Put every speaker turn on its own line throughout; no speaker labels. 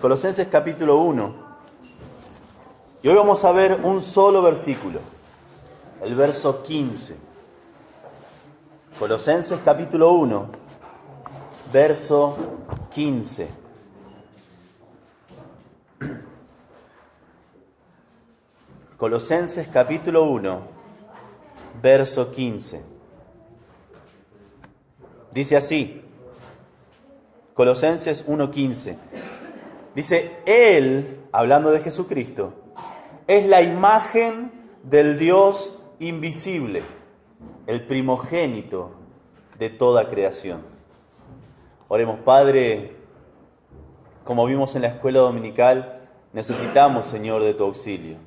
Colosenses capítulo 1. Y hoy vamos a ver un solo versículo, el verso 15. Colosenses capítulo 1, verso 15. Colosenses capítulo 1, verso 15. Dice así, Colosenses 1:15. Dice, Él, hablando de Jesucristo, es la imagen del Dios invisible, el primogénito de toda creación. Oremos, Padre, como vimos en la escuela dominical, necesitamos, Señor, de tu auxilio.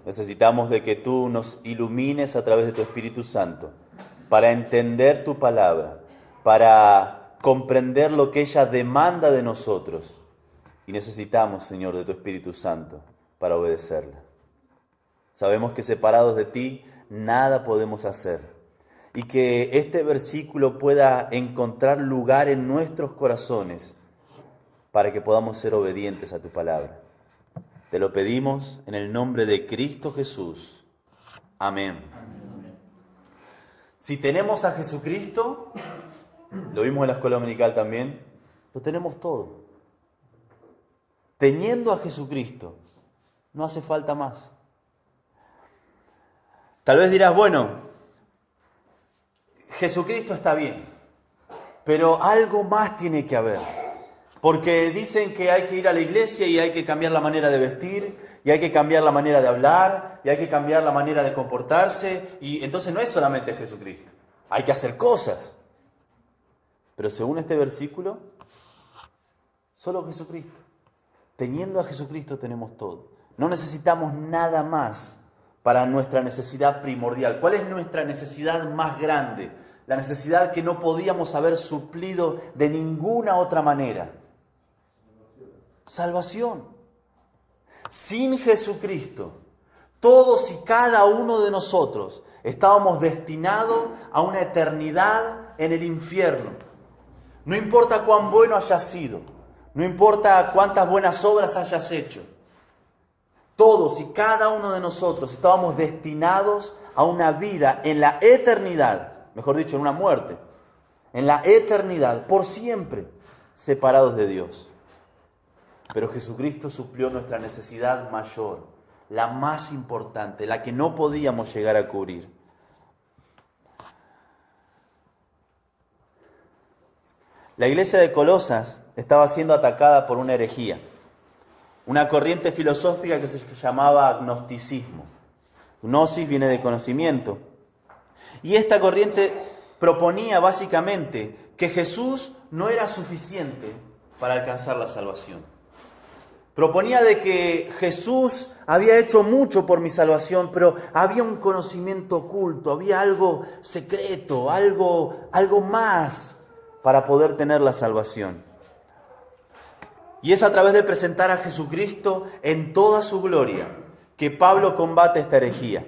Necesitamos de que tú nos ilumines a través de tu Espíritu Santo para entender tu palabra, para comprender lo que ella demanda de nosotros. Y necesitamos, Señor, de tu Espíritu Santo para obedecerla. Sabemos que separados de ti, nada podemos hacer. Y que este versículo pueda encontrar lugar en nuestros corazones para que podamos ser obedientes a tu palabra. Te lo pedimos en el nombre de Cristo Jesús. Amén. Si tenemos a Jesucristo, lo vimos en la escuela dominical también, lo tenemos todo. Teniendo a Jesucristo, no hace falta más. Tal vez dirás, bueno, Jesucristo está bien, pero algo más tiene que haber. Porque dicen que hay que ir a la iglesia y hay que cambiar la manera de vestir, y hay que cambiar la manera de hablar, y hay que cambiar la manera de comportarse, y entonces no es solamente Jesucristo, hay que hacer cosas. Pero según este versículo, solo Jesucristo. Teniendo a Jesucristo tenemos todo. No necesitamos nada más para nuestra necesidad primordial. ¿Cuál es nuestra necesidad más grande? La necesidad que no podíamos haber suplido de ninguna otra manera. Salvación. Sin Jesucristo, todos y cada uno de nosotros estábamos destinados a una eternidad en el infierno. No importa cuán bueno hayas sido. No importa cuántas buenas obras hayas hecho. Todos y cada uno de nosotros estábamos destinados a una vida en la eternidad, mejor dicho, en una muerte, en la eternidad, por siempre, separados de Dios. Pero Jesucristo suplió nuestra necesidad mayor, la más importante, la que no podíamos llegar a cubrir. La iglesia de Colosas estaba siendo atacada por una herejía, una corriente filosófica que se llamaba gnosticismo. Gnosis viene de conocimiento. Y esta corriente proponía básicamente que Jesús no era suficiente para alcanzar la salvación. Proponía de que Jesús había hecho mucho por mi salvación, pero había un conocimiento oculto, había algo secreto, algo más para poder tener la salvación. Y es a través de presentar a Jesucristo en toda su gloria que Pablo combate esta herejía.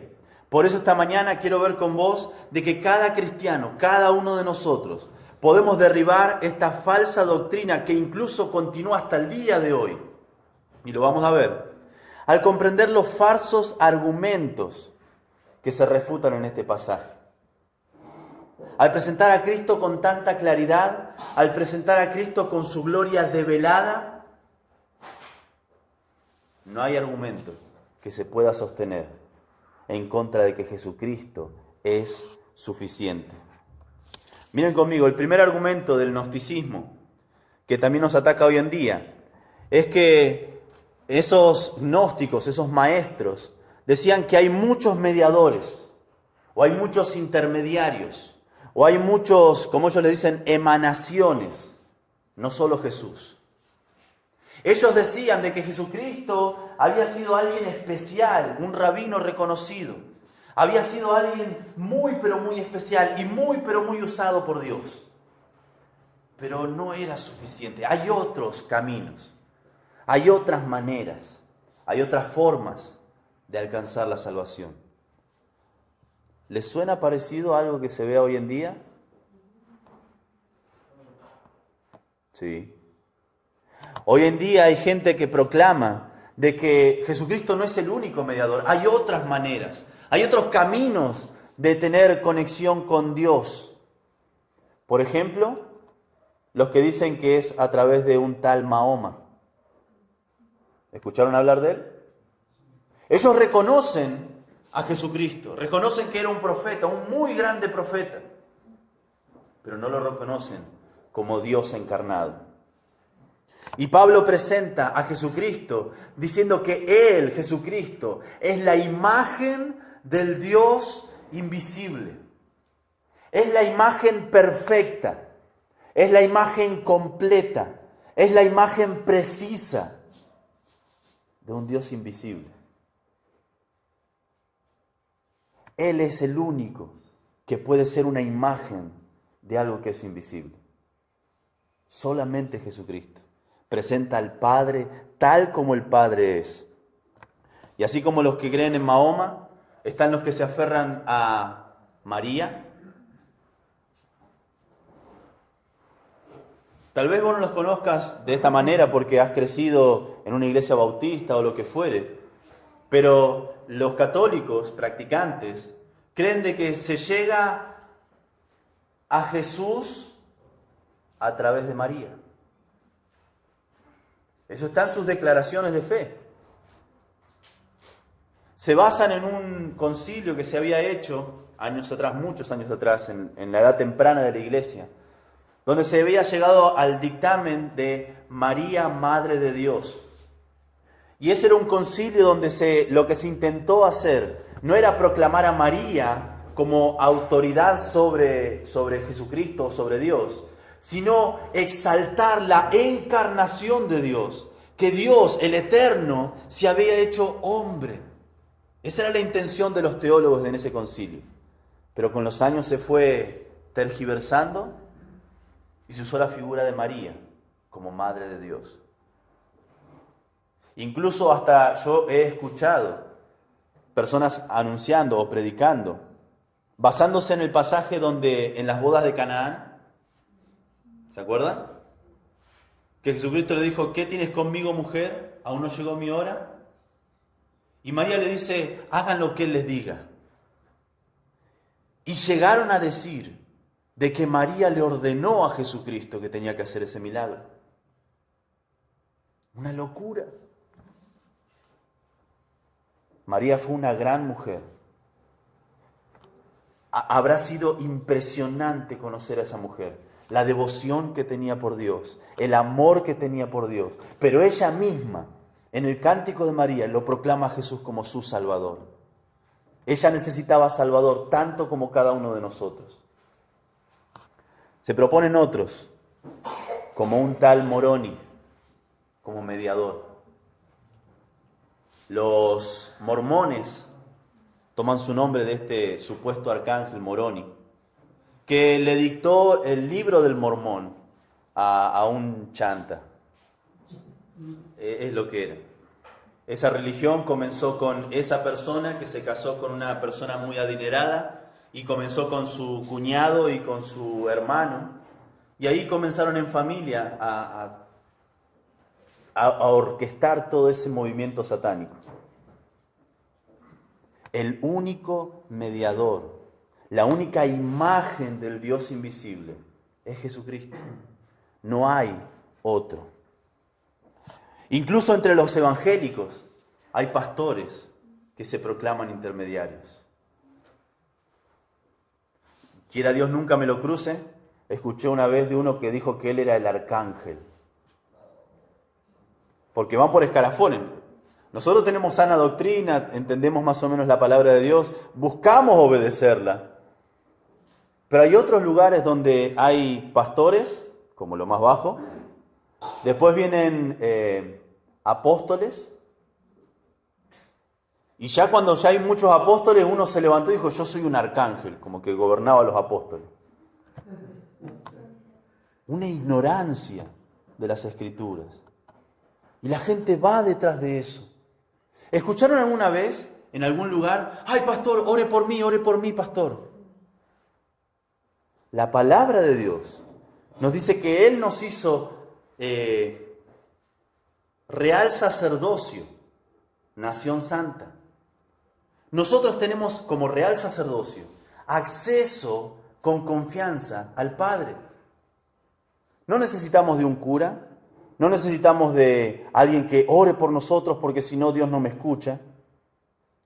Por eso esta mañana quiero ver con vos de que cada cristiano, cada uno de nosotros, podemos derribar esta falsa doctrina que incluso continúa hasta el día de hoy. Y lo vamos a ver. Al comprender los falsos argumentos que se refutan en este pasaje. Al presentar a Cristo con tanta claridad, al presentar a Cristo con su gloria develada, no hay argumento que se pueda sostener en contra de que Jesucristo es suficiente. Miren conmigo, el primer argumento del gnosticismo, que también nos ataca hoy en día, es que esos gnósticos, esos maestros, decían que hay muchos mediadores, o hay muchos intermediarios, o hay muchos, como ellos le dicen, emanaciones, no solo Jesús. Ellos decían de que Jesucristo había sido alguien especial, un rabino reconocido. Había sido alguien muy pero muy especial y muy pero muy usado por Dios. Pero no era suficiente. Hay otros caminos, hay otras maneras, hay otras formas de alcanzar la salvación. ¿Les suena parecido a algo que se ve hoy en día? Sí. Hoy en día hay gente que proclama de que Jesucristo no es el único mediador. Hay otras maneras, hay otros caminos de tener conexión con Dios. Por ejemplo, los que dicen que es a través de un tal Mahoma. ¿Escucharon hablar de él? Ellos reconocen a Jesucristo, reconocen que era un profeta, un muy grande profeta, pero no lo reconocen como Dios encarnado. Y Pablo presenta a Jesucristo diciendo que Él, Jesucristo, es la imagen del Dios invisible. Es la imagen perfecta, es la imagen completa, es la imagen precisa de un Dios invisible. Él es el único que puede ser una imagen de algo que es invisible. Solamente Jesucristo presenta al Padre tal como el Padre es. Y así como los que creen en Mahoma, están los que se aferran a María. Tal vez vos no los conozcas de esta manera porque has crecido en una iglesia bautista o lo que fuere, pero los católicos practicantes creen de que se llega a Jesús a través de María. Eso está en sus declaraciones de fe. Se basan en un concilio que se había hecho años atrás, muchos años atrás, en la edad temprana de la iglesia, donde se había llegado al dictamen de María, Madre de Dios. Y ese era un concilio donde lo que se intentó hacer no era proclamar a María como autoridad sobre Jesucristo o sobre Dios, sino exaltar la encarnación de Dios, que Dios, el Eterno, se había hecho hombre. Esa era la intención de los teólogos en ese concilio. Pero con los años se fue tergiversando y se usó la figura de María como Madre de Dios. Incluso hasta yo he escuchado personas anunciando o predicando, basándose en el pasaje donde en las bodas de Canaán, ¿se acuerdan? Que Jesucristo le dijo, ¿qué tienes conmigo, mujer? ¿Aún no llegó mi hora? Y María le dice, hagan lo que Él les diga. Y llegaron a decir de que María le ordenó a Jesucristo que tenía que hacer ese milagro. Una locura. María fue una gran mujer. Habrá sido impresionante conocer a esa mujer, la devoción que tenía por Dios, el amor que tenía por Dios. Pero ella misma, en el Cántico de María, lo proclama a Jesús como su Salvador. Ella necesitaba Salvador tanto como cada uno de nosotros. Se proponen otros, como un tal Moroni, como mediador. Los mormones toman su nombre de este supuesto arcángel Moroni, que le dictó el libro del Mormón a un chanta. Es lo que era. Esa religión comenzó con esa persona que se casó con una persona muy adinerada y comenzó con su cuñado y con su hermano. Y ahí comenzaron en familia a orquestar todo ese movimiento satánico. El único mediador, la única imagen del Dios invisible es Jesucristo. No hay otro. Incluso entre los evangélicos hay pastores que se proclaman intermediarios. Quiera Dios nunca me lo cruce. Escuché una vez de uno que dijo que él era el arcángel. Porque van por escalafones. Nosotros tenemos sana doctrina, entendemos más o menos la palabra de Dios, buscamos obedecerla. Pero hay otros lugares donde hay pastores, como lo más bajo. Después vienen apóstoles. Y ya cuando ya hay muchos apóstoles, uno se levantó y dijo, yo soy un arcángel, como que gobernaba a los apóstoles. Una ignorancia de las Escrituras. Y la gente va detrás de eso. ¿Escucharon alguna vez en algún lugar? ¡Ay, pastor, ore por mí, pastor! La palabra de Dios nos dice que Él nos hizo real sacerdocio, nación santa. Nosotros tenemos como real sacerdocio acceso con confianza al Padre. No necesitamos de un cura, no necesitamos de alguien que ore por nosotros porque si no Dios no me escucha.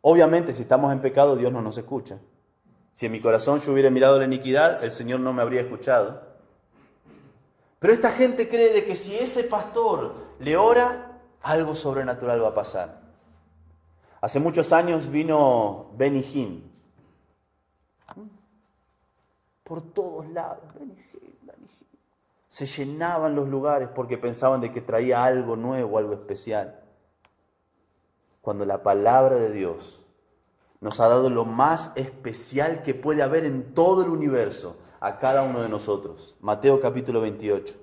Obviamente si estamos en pecado Dios no nos escucha. Si en mi corazón yo hubiera mirado la iniquidad, el Señor no me habría escuchado. Pero esta gente cree de que si ese pastor le ora, algo sobrenatural va a pasar. Hace muchos años vino Benny Hinn. Por todos lados, Benny Hinn, Benny Hinn. Se llenaban los lugares porque pensaban de que traía algo nuevo, algo especial. Cuando la palabra de Dios nos ha dado lo más especial que puede haber en todo el universo a cada uno de nosotros. Mateo capítulo 28.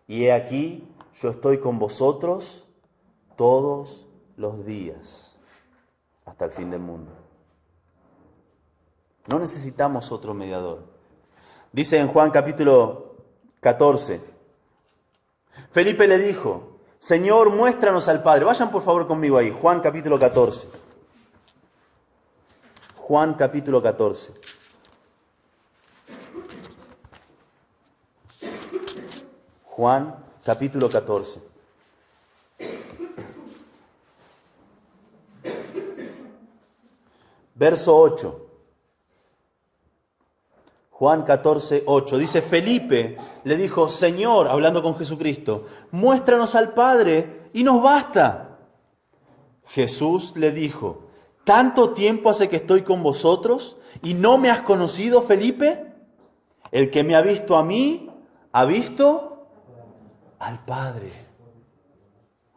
Y he aquí, yo estoy con vosotros todos los días, hasta el fin del mundo. No necesitamos otro mediador. Dice en Juan capítulo 14, Felipe le dijo, Señor, muéstranos al Padre. Vayan por favor conmigo ahí, Juan capítulo 14. Juan capítulo 14. Juan capítulo 14. Verso 8. Juan 14, 8. Dice, Felipe le dijo, Señor, hablando con Jesucristo, muéstranos al Padre y nos basta. Jesús le dijo, ¿tanto tiempo hace que estoy con vosotros y no me has conocido, Felipe? El que me ha visto a mí, ha visto al Padre,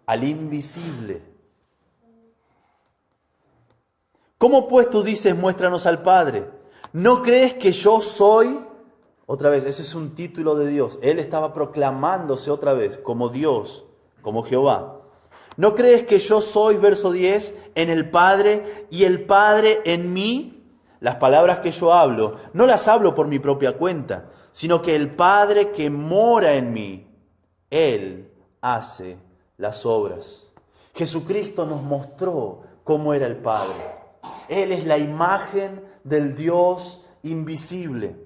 al invisible. ¿Cómo pues tú dices, muéstranos al Padre? ¿No crees que yo soy? Otra vez, ese es un título de Dios. Él estaba proclamándose otra vez como Dios, como Jehová. ¿No crees que yo soy, verso 10, en el Padre y el Padre en mí? Las palabras que yo hablo, no las hablo por mi propia cuenta, sino que el Padre que mora en mí, Él hace las obras. Jesucristo nos mostró cómo era el Padre. Él es la imagen del Dios invisible.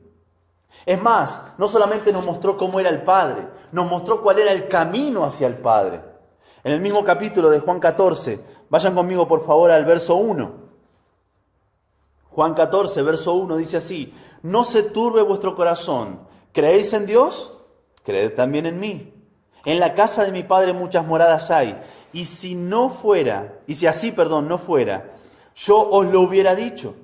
Es más, no solamente nos mostró cómo era el Padre, nos mostró cuál era el camino hacia el Padre. En el mismo capítulo de Juan 14, vayan conmigo por favor al verso 1. Juan 14, verso 1 dice así, no se turbe vuestro corazón, ¿creéis en Dios? Creed también en mí. En la casa de mi Padre muchas moradas hay, y si no fuera, no fuera, yo os lo hubiera dicho.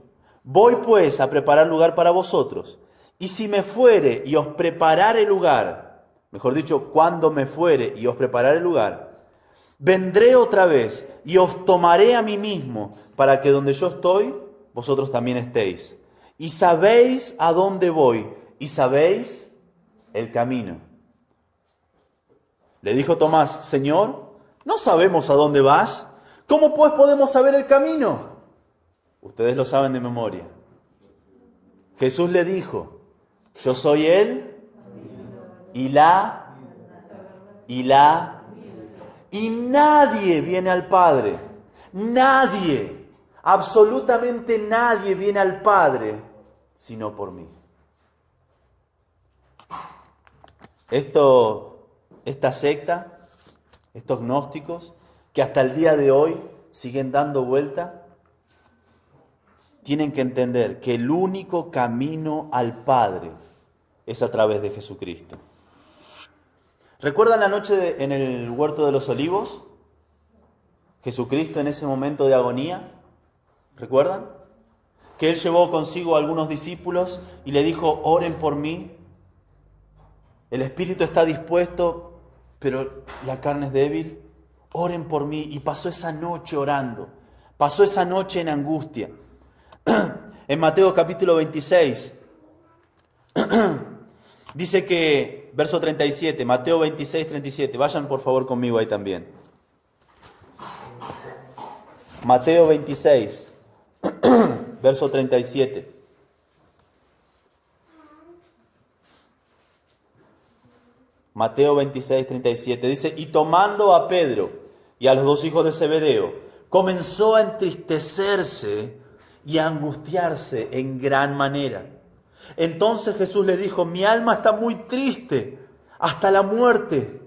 Voy pues a preparar lugar para vosotros. Y si me fuere y os preparare lugar, mejor dicho, cuando me fuere y os preparare lugar, vendré otra vez y os tomaré a mí mismo, para que donde yo estoy, vosotros también estéis. Y sabéis a dónde voy, y sabéis el camino. Le dijo Tomás, Señor, ¿no sabemos a dónde vas? ¿Cómo pues podemos saber el camino? Ustedes lo saben de memoria. Jesús le dijo, yo soy Él y nadie viene al Padre. Nadie, absolutamente nadie viene al Padre sino por mí. Esta secta, estos gnósticos, que hasta el día de hoy siguen dando vuelta, tienen que entender que el único camino al Padre es a través de Jesucristo. ¿Recuerdan la noche en el huerto de los olivos? Jesucristo en ese momento de agonía, ¿recuerdan? Que Él llevó consigo a algunos discípulos y le dijo, oren por mí. El espíritu está dispuesto, pero la carne es débil. Oren por mí. Y pasó esa noche orando, pasó esa noche en angustia. En Mateo capítulo 26, dice que, verso 37, Mateo 26, 37, vayan por favor conmigo ahí también. Mateo 26, verso 37. Mateo 26, 37, dice, y tomando a Pedro y a los dos hijos de Zebedeo, comenzó a entristecerse y a angustiarse en gran manera. Entonces Jesús le dijo: mi alma está muy triste hasta la muerte.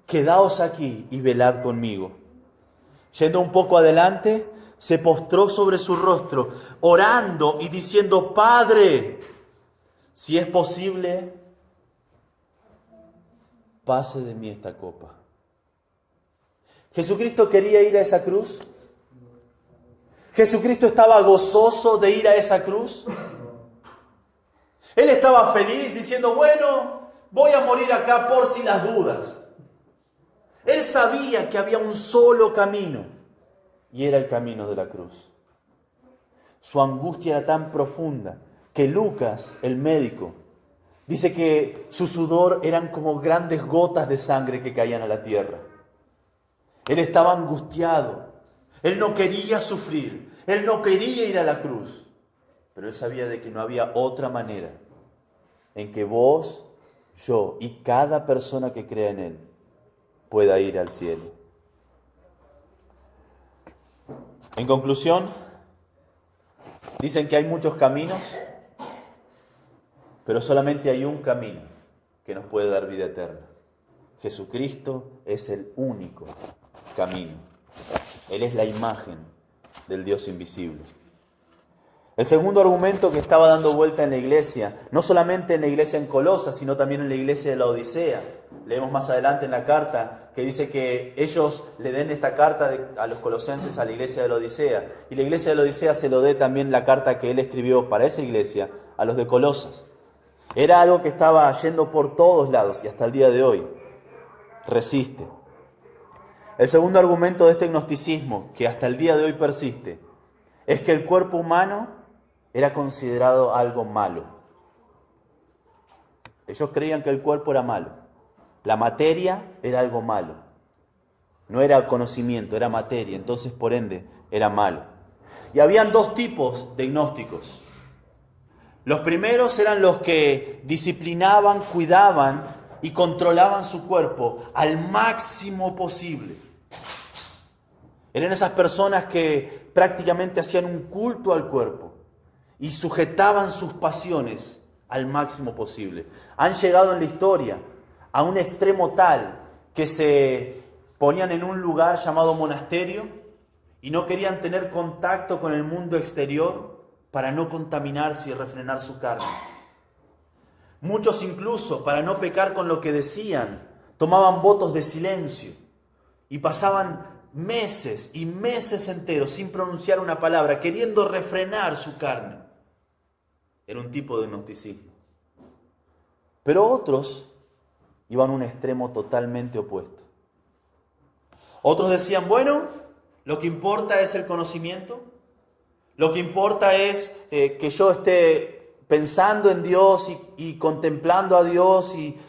Quedaos aquí y velad conmigo. Yendo un poco adelante, se postró sobre su rostro, orando y diciendo: Padre, si es posible, pase de mí esta copa. ¿Jesucristo quería ir a esa cruz? ¿Jesucristo estaba gozoso de ir a esa cruz? Él estaba feliz diciendo: bueno, voy a morir acá por si las dudas. Él sabía que había un solo camino, y era el camino de la cruz. Su angustia era tan profunda que Lucas, el médico, dice que su sudor eran como grandes gotas de sangre que caían a la tierra. Él estaba angustiado. Él no quería sufrir. Él no quería ir a la cruz. Pero él sabía de que no había otra manera en que vos, yo y cada persona que crea en Él pueda ir al cielo. En conclusión, dicen que hay muchos caminos, pero solamente hay un camino que nos puede dar vida eterna. Jesucristo es el único camino. Él es la imagen del Dios invisible. El segundo argumento que estaba dando vuelta en la iglesia, no solamente en la iglesia en Colosas, sino también en la iglesia de la Odisea. Leemos más adelante en la carta que dice que ellos le den esta carta a los colosenses a la iglesia de la Odisea. Y la iglesia de la Odisea se lo dé también la carta que él escribió para esa iglesia a los de Colosas. Era algo que estaba yendo por todos lados y hasta el día de hoy resiste. El segundo argumento de este gnosticismo, que hasta el día de hoy persiste, es que el cuerpo humano era considerado algo malo. Ellos creían que el cuerpo era malo. La materia era algo malo. No era conocimiento, era materia. Entonces, por ende, era malo. Y habían dos tipos de gnósticos. Los primeros eran los que disciplinaban, cuidaban y controlaban su cuerpo al máximo posible. Eran esas personas que prácticamente hacían un culto al cuerpo y sujetaban sus pasiones al máximo posible. Han llegado en la historia a un extremo tal que se ponían en un lugar llamado monasterio y no querían tener contacto con el mundo exterior para no contaminarse y refrenar su carne. Muchos incluso, para no pecar con lo que decían, tomaban votos de silencio y pasaban meses y meses enteros sin pronunciar una palabra, queriendo refrenar su carne. Era un tipo de gnosticismo. Pero otros iban a un extremo totalmente opuesto. Otros decían: bueno, lo que importa es el conocimiento, lo que importa es que yo esté pensando en Dios y contemplando a Dios, y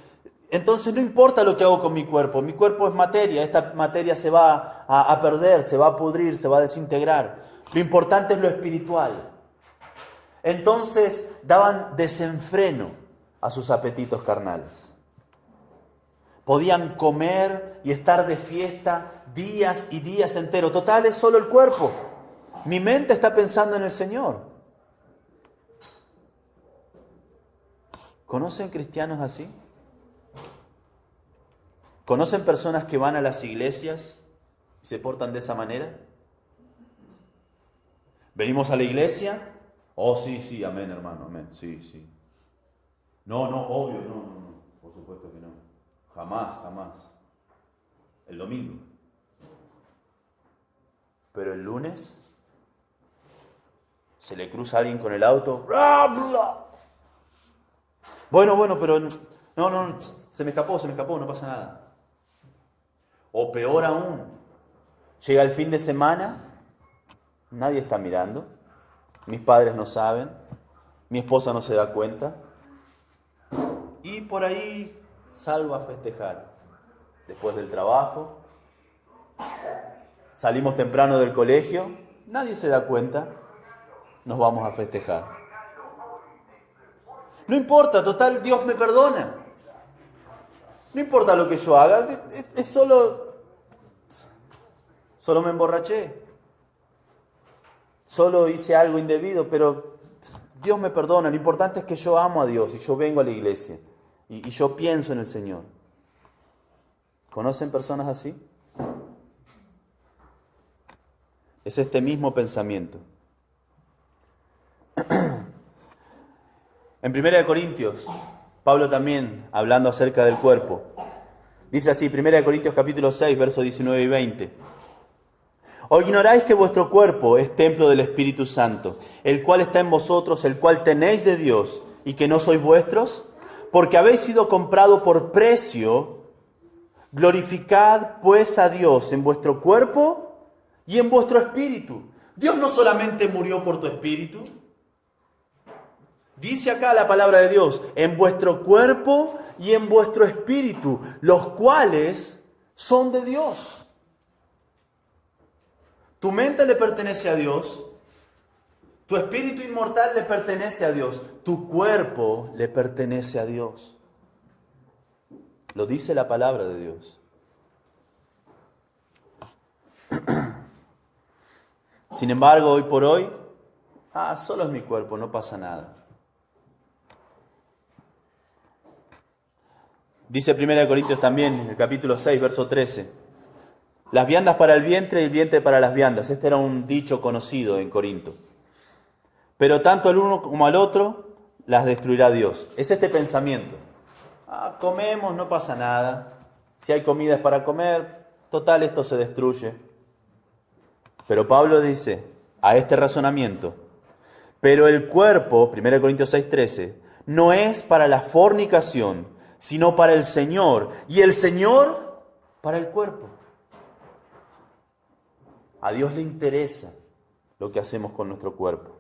entonces no importa lo que hago con mi cuerpo es materia, esta materia se va a perder, se va a pudrir, se va a desintegrar. Lo importante es lo espiritual. Entonces daban desenfreno a sus apetitos carnales. Podían comer y estar de fiesta días y días enteros. Total, es solo el cuerpo. Mi mente está pensando en el Señor. ¿Conocen cristianos así? ¿Conocen personas que van a las iglesias y se portan de esa manera? ¿Venimos a la iglesia? Oh, sí, amén, hermano, amén, sí. No, obvio, no, por supuesto que no. Jamás. El domingo. Pero el lunes se le cruza a alguien con el auto. Bueno, pero no, se me escapó, no pasa nada. O peor aún, llega el fin de semana, nadie está mirando, mis padres no saben, mi esposa no se da cuenta, y por ahí salgo a festejar. Después del trabajo, salimos temprano del colegio, nadie se da cuenta, nos vamos a festejar. No importa, total, Dios me perdona. No importa lo que yo haga, es solo... solo me emborraché, solo hice algo indebido, pero Dios me perdona. Lo importante es que yo amo a Dios y yo vengo a la iglesia y yo pienso en el Señor. ¿Conocen personas así? Es este mismo pensamiento. En 1 Corintios, Pablo también, hablando acerca del cuerpo, dice así, 1 Corintios capítulo 6, versos 19 y 20. ¿O ignoráis que vuestro cuerpo es templo del Espíritu Santo, el cual está en vosotros, el cual tenéis de Dios, y que no sois vuestros? Porque habéis sido comprado por precio. Glorificad pues a Dios en vuestro cuerpo y en vuestro espíritu. Dios no solamente murió por tu espíritu. Dice acá la palabra de Dios, en vuestro cuerpo y en vuestro espíritu, los cuales son de Dios. Tu mente le pertenece a Dios, tu espíritu inmortal le pertenece a Dios, tu cuerpo le pertenece a Dios. Lo dice la palabra de Dios. Sin embargo, hoy por hoy, solo es mi cuerpo, no pasa nada. Dice 1 Corintios también, en el capítulo 6, verso 13. Las viandas para el vientre y el vientre para las viandas. Este era un dicho conocido en Corinto. Pero tanto el uno como al otro las destruirá Dios. Es este pensamiento. Comemos, no pasa nada. Si hay comida es para comer. Total, esto se destruye. Pero Pablo dice a este razonamiento, pero el cuerpo, 1 Corintios 6:13, no es para la fornicación, sino para el Señor, y el Señor para el cuerpo. A Dios le interesa lo que hacemos con nuestro cuerpo.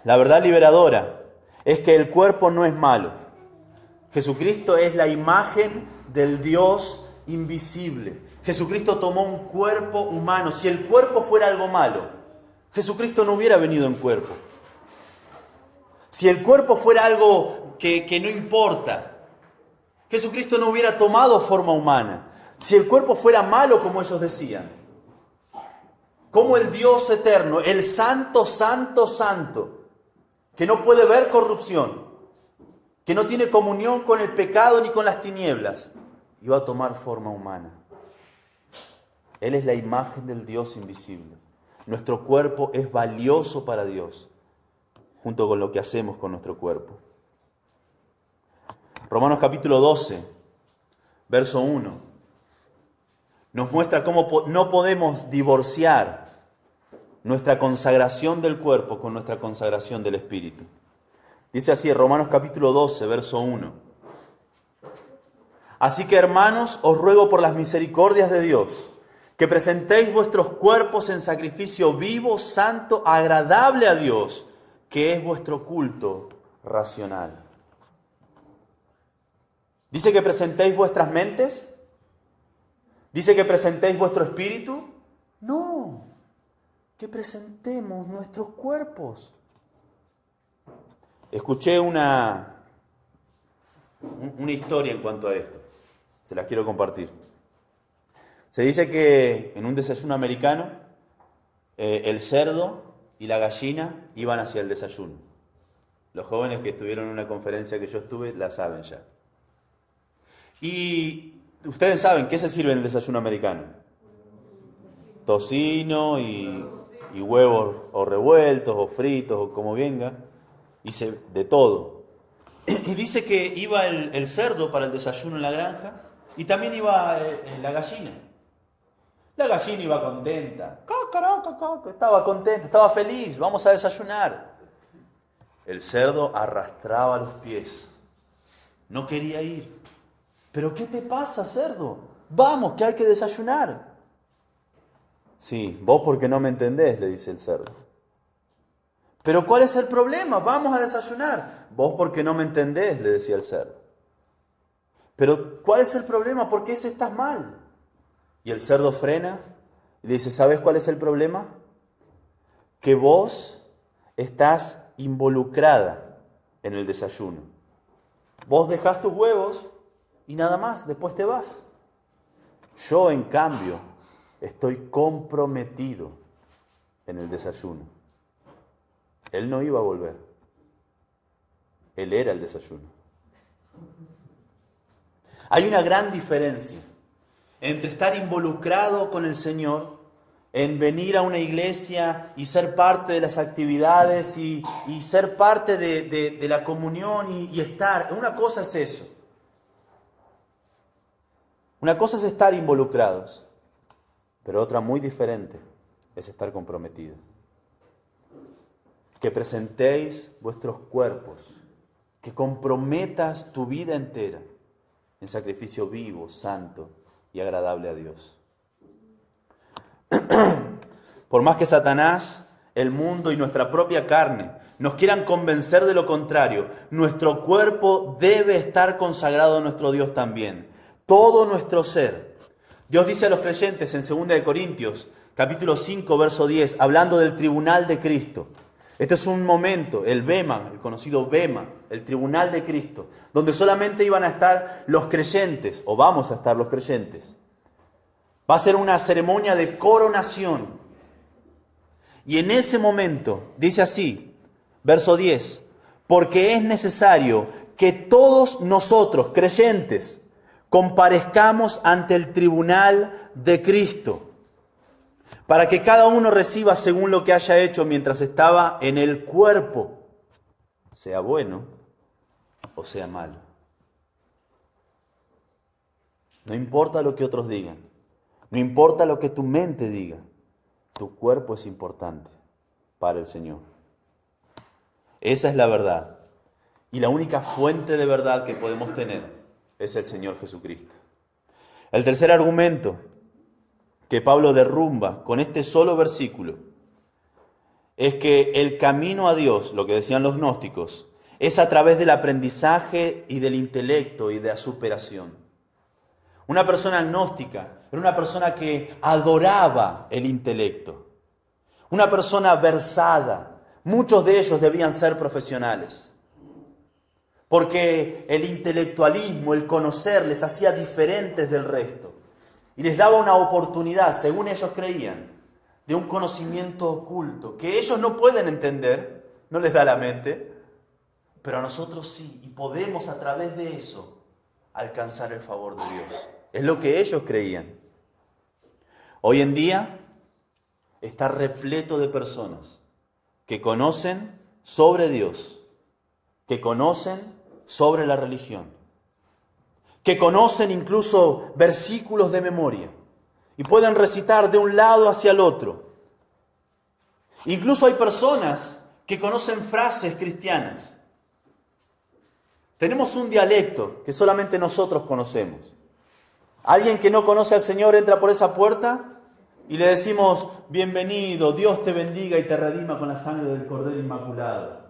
La verdad liberadora es que el cuerpo no es malo. Jesucristo es la imagen del Dios invisible. Jesucristo tomó un cuerpo humano. Si el cuerpo fuera algo malo, Jesucristo no hubiera venido en cuerpo. Si el cuerpo fuera algo que no importa, Jesucristo no hubiera tomado forma humana. Si el cuerpo fuera malo, como ellos decían, como el Dios eterno, el santo, santo, santo, que no puede ver corrupción, que no tiene comunión con el pecado ni con las tinieblas, iba a tomar forma humana. Él es la imagen del Dios invisible. Nuestro cuerpo es valioso para Dios, junto con lo que hacemos con nuestro cuerpo. Romanos capítulo 12, verso 1, nos muestra cómo no podemos divorciar nuestra consagración del cuerpo con nuestra consagración del espíritu. Dice así, Romanos capítulo 12, verso 1. Así que, hermanos, os ruego por las misericordias de Dios, que presentéis vuestros cuerpos en sacrificio vivo, santo, agradable a Dios, que es vuestro culto racional. ¿Dice que presentéis vuestras mentes? ¿Dice que presentéis vuestro espíritu? No, que presentemos nuestros cuerpos. Escuché una historia en cuanto a esto. Se las quiero compartir. Se dice que en un desayuno americano, el cerdo y la gallina iban hacia el desayuno. Los jóvenes que estuvieron en una conferencia que yo estuve la saben ya. Y ustedes saben, ¿qué se sirve en el desayuno americano? Tocino y huevos o revueltos o fritos o como venga. De todo. Y dice que iba el cerdo para el desayuno en la granja y también iba la gallina. La gallina iba contenta. Estaba contenta, estaba feliz. Vamos a desayunar. El cerdo arrastraba los pies. No quería ir. ¿Pero qué te pasa, cerdo? Vamos, que hay que desayunar. Sí, vos porque no me entendés, le dice el cerdo. ¿Pero cuál es el problema? Vamos a desayunar. Vos porque no me entendés, le decía el cerdo. ¿Pero cuál es el problema? ¿Por qué estás mal? Y el cerdo frena y le dice, ¿sabes cuál es el problema? Que vos estás involucrada en el desayuno. Vos dejás tus huevos y nada más, después te vas. Yo, en cambio, estoy comprometido en el desayuno. Él no iba a volver. Él era el desayuno. Hay una gran diferencia entre estar involucrado con el Señor, en venir a una iglesia y ser parte de las actividades y ser parte de la comunión y estar. Una cosa es eso. Una cosa es estar involucrados, pero otra muy diferente es estar comprometido. Que presentéis vuestros cuerpos, que comprometas tu vida entera en sacrificio vivo, santo y agradable a Dios. Por más que Satanás, el mundo y nuestra propia carne nos quieran convencer de lo contrario, nuestro cuerpo debe estar consagrado a nuestro Dios también. Todo nuestro ser. Dios dice a los creyentes en 2 Corintios, capítulo 5, verso 10, hablando del tribunal de Cristo. Este es un momento, el Bema, el conocido Bema, el tribunal de Cristo, donde solamente iban a estar los creyentes, o vamos a estar los creyentes. Va a ser una ceremonia de coronación. Y en ese momento, dice así, verso 10, porque es necesario que todos nosotros, creyentes, comparezcamos ante el tribunal de Cristo, para que cada uno reciba según lo que haya hecho mientras estaba en el cuerpo, sea bueno o sea malo. No importa lo que otros digan, no importa lo que tu mente diga, tu cuerpo es importante para el Señor. Esa es la verdad. Y la única fuente de verdad que podemos tener es el Señor Jesucristo. El tercer argumento que Pablo derrumba con este solo versículo es que el camino a Dios, lo que decían los gnósticos, es a través del aprendizaje y del intelecto y de la superación. Una persona gnóstica era una persona que adoraba el intelecto, una persona versada. Muchos de ellos debían ser profesionales, porque el intelectualismo, el conocer, les hacía diferentes del resto y les daba una oportunidad, según ellos creían, de un conocimiento oculto que ellos no pueden entender, no les da la mente, pero a nosotros sí, y podemos a través de eso alcanzar el favor de Dios. Es lo que ellos creían. Hoy en día está repleto de personas que conocen sobre Dios, que conocen sobre la religión, que conocen incluso versículos de memoria y pueden recitar de un lado hacia el otro. Incluso hay personas que conocen frases cristianas. Tenemos un dialecto que solamente nosotros conocemos. Alguien que no conoce al Señor entra por esa puerta y le decimos: bienvenido, Dios te bendiga y te redima con la sangre del Cordero Inmaculado.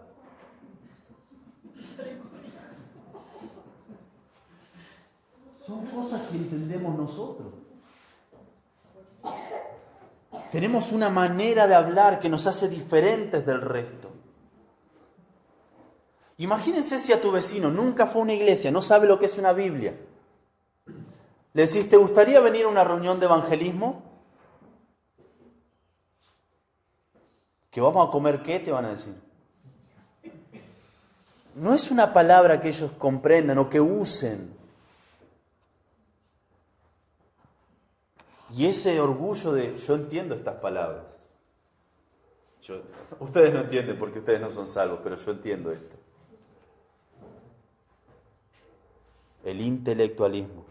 Son cosas que entendemos nosotros. Tenemos una manera de hablar que nos hace diferentes del resto. Imagínense si a tu vecino nunca fue a una iglesia, no sabe lo que es una Biblia. Le decís: ¿te gustaría venir a una reunión de evangelismo? ¿Que vamos a comer qué? Te van a decir. No es una palabra que ellos comprendan o que usen. Y ese orgullo de: yo entiendo estas palabras. Ustedes no entienden porque ustedes no son salvos, pero yo entiendo esto. El intelectualismo.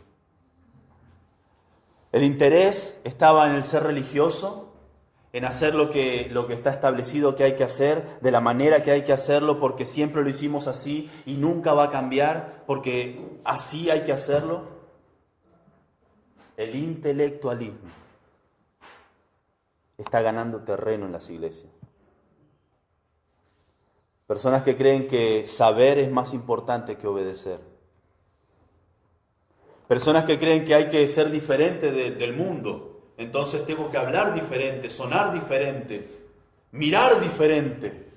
El interés estaba en el ser religioso, en hacer lo que está establecido que hay que hacer, de la manera que hay que hacerlo, porque siempre lo hicimos así y nunca va a cambiar, porque así hay que hacerlo. El intelectualismo está ganando terreno en las iglesias. Personas que creen que saber es más importante que obedecer. Personas que creen que hay que ser diferente del mundo. Entonces tengo que hablar diferente, sonar diferente, mirar diferente.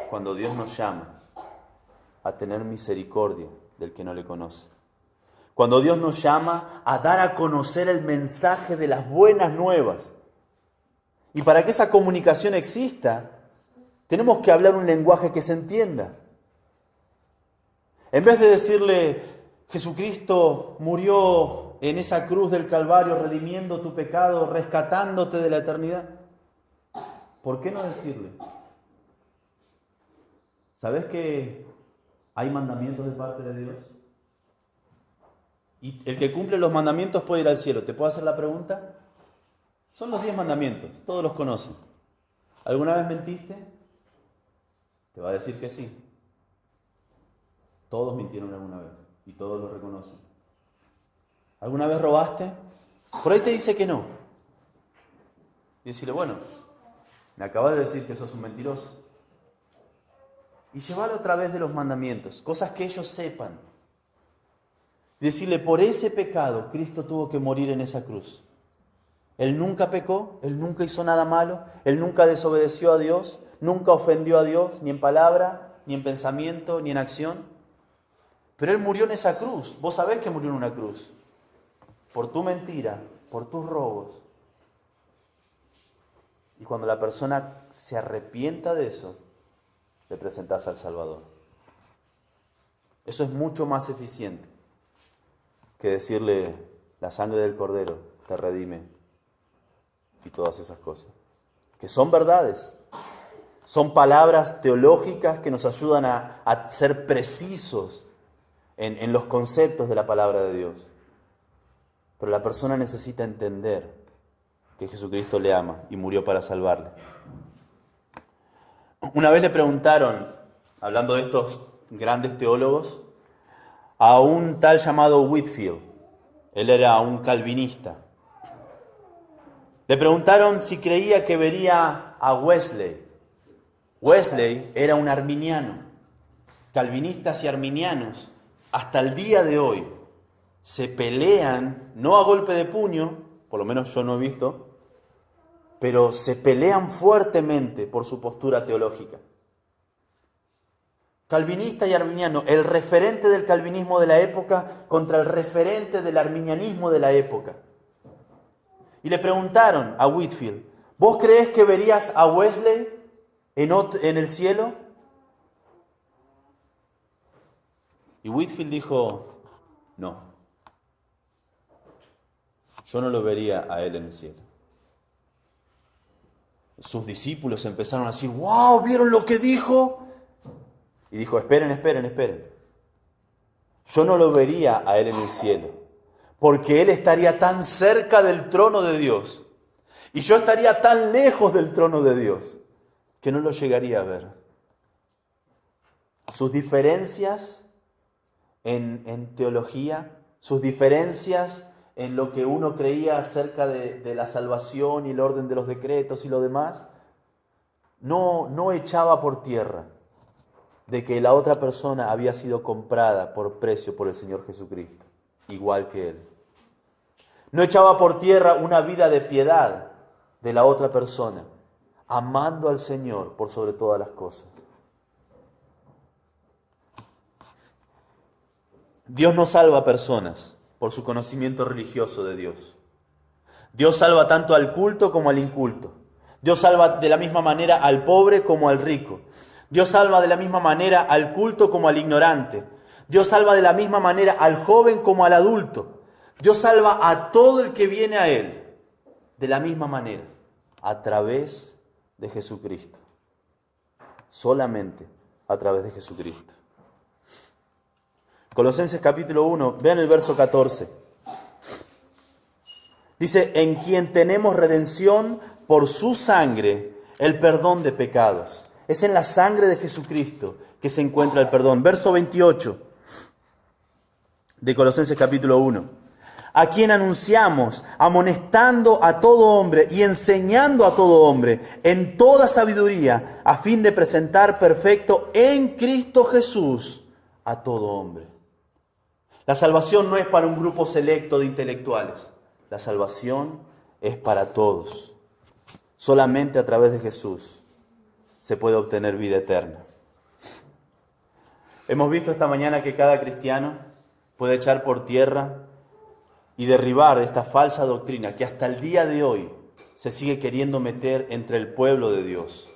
Cuando Dios nos llama a tener misericordia del que no le conoce. Cuando Dios nos llama a dar a conocer el mensaje de las buenas nuevas. Y para que esa comunicación exista, tenemos que hablar un lenguaje que se entienda. En vez de decirle, Jesucristo murió en esa cruz del Calvario redimiendo tu pecado, rescatándote de la eternidad, ¿por qué no decirle? ¿Sabes que hay mandamientos de parte de Dios? Y el que cumple los mandamientos puede ir al cielo. ¿Te puedo hacer la pregunta? Son los 10 mandamientos, todos los conocen. ¿Alguna vez mentiste? Te va a decir que sí. Todos mintieron alguna vez y todos lo reconocen. ¿Alguna vez robaste? Por ahí te dice que no. Y decirle, bueno, me acabas de decir que sos un mentiroso. Y llevarlo a través de los mandamientos, cosas que ellos sepan. Y decirle, por ese pecado Cristo tuvo que morir en esa cruz. Él nunca pecó, Él nunca hizo nada malo, Él nunca desobedeció a Dios, nunca ofendió a Dios, ni en palabra, ni en pensamiento, ni en acción. Pero Él murió en esa cruz. Vos sabés que murió en una cruz. Por tu mentira, por tus robos. Y cuando la persona se arrepienta de eso, le presentás al Salvador. Eso es mucho más eficiente que decirle, la sangre del Cordero te redime y todas esas cosas. Que son verdades, son palabras teológicas que nos ayudan a ser precisos en los conceptos de la palabra de Dios. Pero la persona necesita entender que Jesucristo le ama y murió para salvarle. Una vez le preguntaron, hablando de estos grandes teólogos, a un tal llamado Whitefield. Él era un calvinista. Le preguntaron si creía que vería a Wesley. Wesley era un arminiano. Calvinistas y arminianos, hasta el día de hoy, se pelean, no a golpe de puño, por lo menos yo no he visto, pero se pelean fuertemente por su postura teológica. Calvinista y arminiano, el referente del calvinismo de la época contra el referente del arminianismo de la época. Y le preguntaron a Whitefield, ¿vos creés que verías a Wesley en el cielo? Y Whitefield dijo, no, yo no lo vería a él en el cielo. Sus discípulos empezaron a decir, ¡wow! ¿Vieron lo que dijo? Y dijo, esperen. Yo no lo vería a él en el cielo, porque él estaría tan cerca del trono de Dios, y yo estaría tan lejos del trono de Dios, que no lo llegaría a ver. Sus diferencias en teología, sus diferencias en lo que uno creía acerca de la salvación y el orden de los decretos y lo demás, no echaba por tierra de que la otra persona había sido comprada por precio por el Señor Jesucristo, igual que Él. No echaba por tierra una vida de piedad de la otra persona, amando al Señor por sobre todas las cosas. Dios no salva a personas por su conocimiento religioso de Dios. Dios salva tanto al culto como al inculto. Dios salva de la misma manera al pobre como al rico. Dios salva de la misma manera al culto como al ignorante. Dios salva de la misma manera al joven como al adulto. Dios salva a todo el que viene a Él de la misma manera, a través de Jesucristo. Solamente a través de Jesucristo. Colosenses capítulo 1, vean el verso 14. Dice, en quien tenemos redención por su sangre, el perdón de pecados. Es en la sangre de Jesucristo que se encuentra el perdón. Verso 28 de Colosenses capítulo 1. A quien anunciamos, amonestando a todo hombre y enseñando a todo hombre en toda sabiduría, a fin de presentar perfecto en Cristo Jesús a todo hombre. La salvación no es para un grupo selecto de intelectuales. La salvación es para todos. Solamente a través de Jesús se puede obtener vida eterna. Hemos visto esta mañana que cada cristiano puede echar por tierra y derribar esta falsa doctrina que hasta el día de hoy se sigue queriendo meter entre el pueblo de Dios.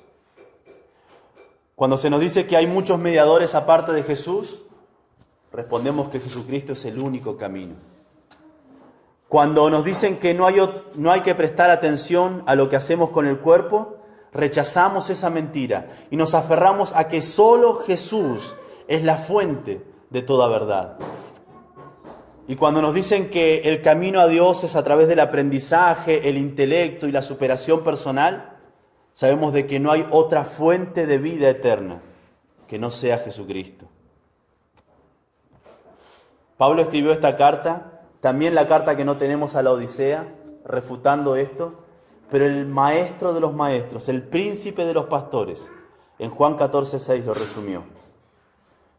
Cuando se nos dice que hay muchos mediadores aparte de Jesús, respondemos que Jesucristo es el único camino. Cuando nos dicen que no hay que prestar atención a lo que hacemos con el cuerpo, rechazamos esa mentira y nos aferramos a que solo Jesús es la fuente de toda verdad. Y cuando nos dicen que el camino a Dios es a través del aprendizaje, el intelecto y la superación personal, sabemos de que no hay otra fuente de vida eterna que no sea Jesucristo. Pablo escribió esta carta, también la carta que no tenemos a la Odisea, refutando esto, pero el maestro de los maestros, el príncipe de los pastores, en Juan 14:6 lo resumió,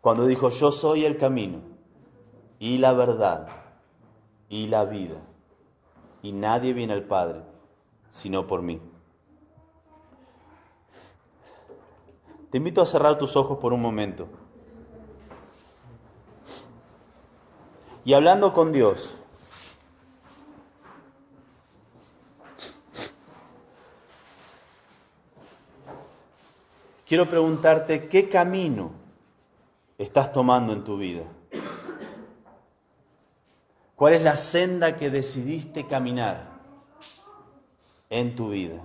cuando dijo: yo soy el camino y la verdad y la vida, y nadie viene al Padre sino por mí. Te invito a cerrar tus ojos por un momento. Y hablando con Dios, quiero preguntarte qué camino estás tomando en tu vida. ¿Cuál es la senda que decidiste caminar en tu vida?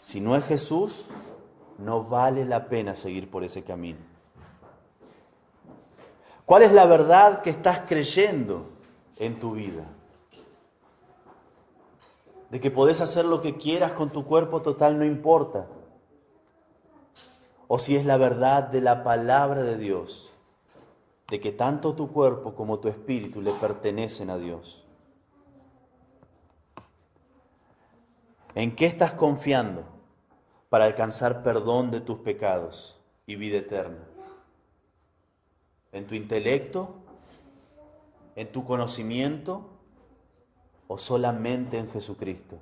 Si no es Jesús, no vale la pena seguir por ese camino. ¿Cuál es la verdad que estás creyendo en tu vida? De que podés hacer lo que quieras con tu cuerpo, total, no importa. O si es la verdad de la palabra de Dios, de que tanto tu cuerpo como tu espíritu le pertenecen a Dios. ¿En qué estás confiando para alcanzar perdón de tus pecados y vida eterna? ¿En tu intelecto? ¿En tu conocimiento? ¿O solamente en Jesucristo?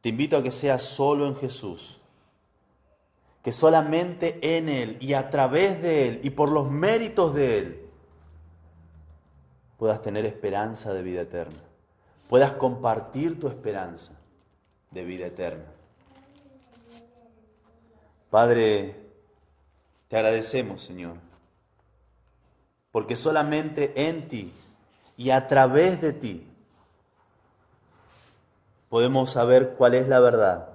Te invito a que sea solo en Jesús, que solamente en Él y a través de Él y por los méritos de Él puedas tener esperanza de vida eterna, puedas compartir tu esperanza de vida eterna. Padre, te agradecemos, Señor, porque solamente en ti y a través de ti podemos saber cuál es la verdad.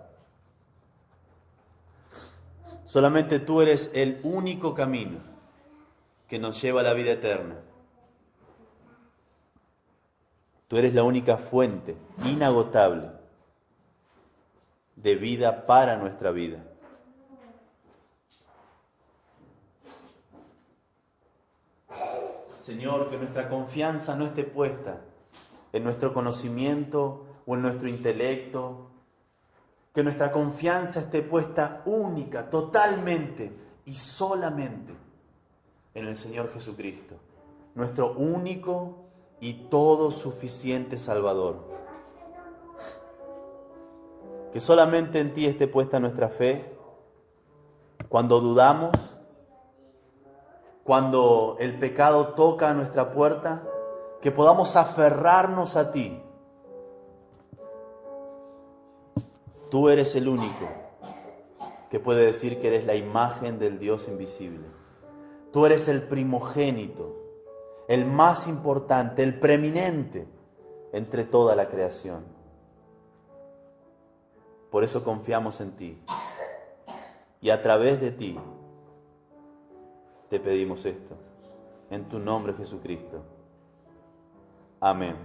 Solamente tú eres el único camino que nos lleva a la vida eterna. Tú eres la única fuente inagotable de vida para nuestra vida. Señor, que nuestra confianza no esté puesta en nuestro conocimiento o en nuestro intelecto. Que nuestra confianza esté puesta única, totalmente y solamente en el Señor Jesucristo, nuestro único y todo suficiente Salvador. Que solamente en ti esté puesta nuestra fe cuando dudamos, cuando el pecado toca a nuestra puerta, que podamos aferrarnos a ti. Tú eres el único que puede decir que eres la imagen del Dios invisible. Tú eres el primogénito, el más importante, el preeminente entre toda la creación. Por eso confiamos en ti. Y a través de ti te pedimos esto. En tu nombre, Jesucristo. Amén.